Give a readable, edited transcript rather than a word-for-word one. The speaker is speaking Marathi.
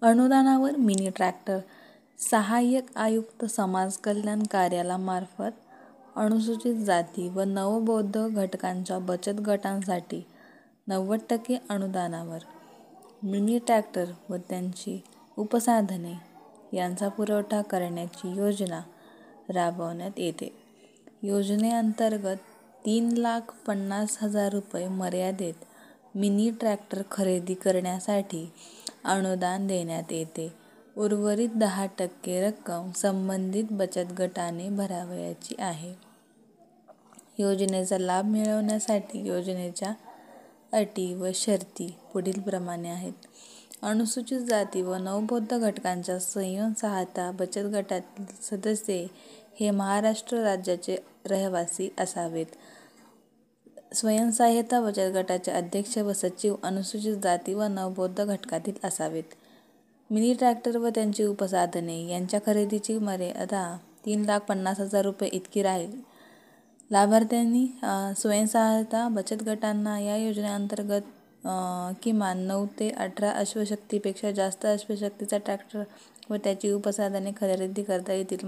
अनुदानावर मिनी ट्रॅक्टर. सहाय्यक आयुक्त समाज कल्याण कार्यालयामार्फत अनुसूचित जाती व नवबौद्ध घटकांच्या बचत गटांसाठी 90% अनुदानावर मिनी ट्रॅक्टर व त्यांची उपसाधने यांचा पुरवठा करण्याची योजना राबवण्यात येते. योजनेअंतर्गत 3,50,000 रुपये मर्यादेत मिनी ट्रॅक्टर खरेदी करण्यासाठी अनुदान देण्यात येते. उर्वरित 10% रक्कम संबंधित बचत गटाने भरावयाची आहे. योजनेचा लाभ मिळवण्यासाठी योजनेच्या अटी व शर्ती पुढीलप्रमाणे आहेत. अनुसूचित जाती व नवबौद्ध घटकांच्या स्वयं सहायता बचत गटातील सदस्य हे महाराष्ट्र राज्याचे रहिवासी असावेत. स्वयंसहायता बचत गटाचे अध्यक्ष व सचिव अनुसूचित जाती व नवबौद्ध घटकातील असावेत. मिनी ट्रॅक्टर व त्यांची उपसाधने यांच्या खरेदीची मर्यादा 3,50,000 रुपये इतकी राहील. लाभार्थ्यांनी स्वयंसहायता बचत गटांना या योजनेअंतर्गत किमान 9 ते 18 अश्वशक्तीपेक्षा जास्त अश्वशक्तीचा ट्रॅक्टर व त्याची उपसाधने खरेदी करता येतील.